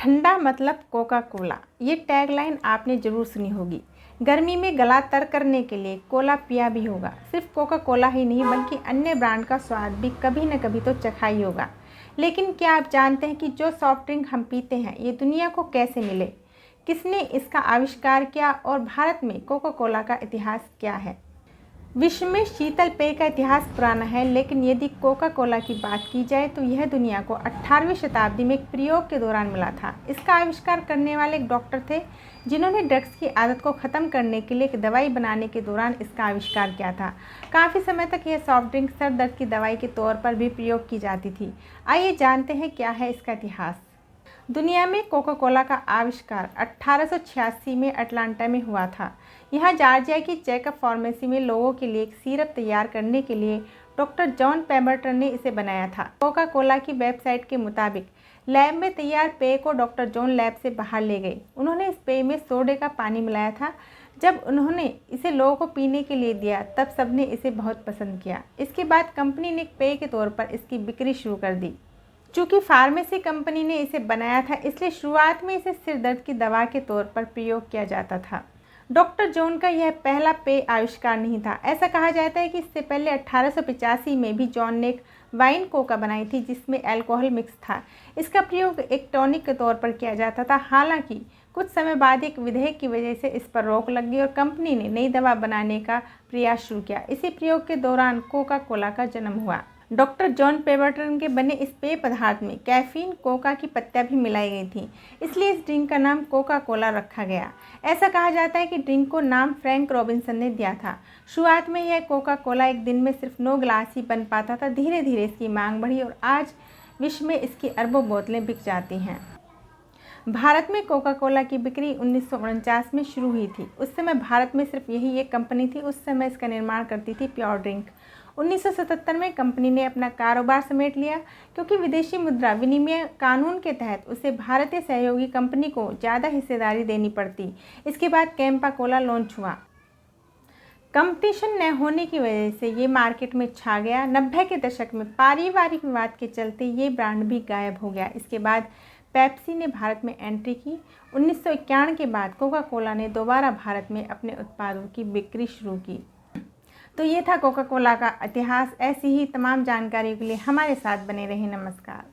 ठंडा मतलब Coca Cola. ये टैगलाइन आपने ज़रूर सुनी होगी। गर्मी में गला तर करने के लिए कोला पिया भी होगा। सिर्फ कोका कोला ही नहीं बल्कि अन्य ब्रांड का स्वाद भी कभी न कभी तो चखा ही होगा। लेकिन क्या आप जानते हैं कि जो सॉफ्ट ड्रिंक हम पीते हैं ये दुनिया को कैसे मिले, किसने इसका आविष्कार किया और भारत में कोका कोला का इतिहास क्या है। विश्व में शीतल पेय का इतिहास पुराना है, लेकिन यदि कोका कोला की बात की जाए तो यह दुनिया को 18वीं शताब्दी में एक प्रयोग के दौरान मिला था। इसका आविष्कार करने वाले एक डॉक्टर थे जिन्होंने ड्रग्स की आदत को ख़त्म करने के लिए एक दवाई बनाने के दौरान इसका आविष्कार किया था। काफ़ी समय तक यह सॉफ्ट ड्रिंक सर दर्द की दवाई के तौर पर भी प्रयोग की जाती थी। आइए जानते हैं क्या है इसका इतिहास। दुनिया में कोका कोला का आविष्कार 1886 में अटलांटा में हुआ था। यहाँ जॉर्जिया की जैकब फार्मेसी में लोगों के लिए एक सिरप तैयार करने के लिए डॉक्टर जॉन पेम्बरटन ने इसे बनाया था। कोका कोला की वेबसाइट के मुताबिक लैब में तैयार पेय को डॉक्टर जॉन लैब से बाहर ले गए। उन्होंने इस पेय में सोडे का पानी मिलाया था। जब उन्होंने इसे लोगों को पीने के लिए दिया तब सबने इसे बहुत पसंद किया। इसके बाद कंपनी ने एक पेय के तौर पर इसकी बिक्री शुरू कर दी। चूँकि फार्मेसी कंपनी ने इसे बनाया था इसलिए शुरुआत में इसे सिर दर्द की दवा के तौर पर प्रयोग किया जाता था। डॉक्टर जॉन का यह पहला पेय आविष्कार नहीं था। ऐसा कहा जाता है कि इससे पहले 1885 में भी जॉन ने एक वाइन कोका बनाई थी जिसमें अल्कोहल मिक्स था। इसका प्रयोग एक टॉनिक के तौर पर किया जाता था। हालांकि कुछ समय बाद एक विधेयक की वजह से इस पर रोक लग गई और कंपनी ने नई दवा बनाने का प्रयास शुरू किया। इसी प्रयोग के दौरान कोका कोला का जन्म हुआ। डॉक्टर जॉन पेम्बरटन के बने इस पेय पदार्थ में कैफीन, कोका की पत्तियां भी मिलाई गई थी, इसलिए इस ड्रिंक का नाम कोका कोला रखा गया। ऐसा कहा जाता है कि ड्रिंक को नाम फ्रैंक रॉबिन्सन ने दिया था। शुरुआत में यह कोका कोला एक दिन में सिर्फ 9 गिलास ही बन पाता था। धीरे धीरे इसकी मांग बढ़ी और आज विश्व में इसकी अरबों बोतलें बिक जाती हैं। भारत में कोका कोला की बिक्री 1949 में शुरू हुई थी। उस समय भारत में सिर्फ यही एक कंपनी थी। उस समय इसका निर्माण करती थी प्योर ड्रिंक। 1977 में कंपनी ने अपना कारोबार समेट लिया क्योंकि विदेशी मुद्रा विनिमय कानून के तहत उसे भारतीय सहयोगी कंपनी को ज़्यादा हिस्सेदारी देनी पड़ती। इसके बाद कैंपा कोला लॉन्च हुआ। कंपटीशन न होने की वजह से ये मार्केट में छा गया। 90 के दशक में पारिवारिक विवाद के चलते ये ब्रांड भी गायब हो गया। इसके बाद पेप्सी ने भारत में एंट्री की। 1991 के बाद कोका कोला ने दोबारा भारत में अपने उत्पादों की बिक्री शुरू की। तो ये था कोका कोला का इतिहास। ऐसी ही तमाम जानकारी के लिए हमारे साथ बने रहें। नमस्कार।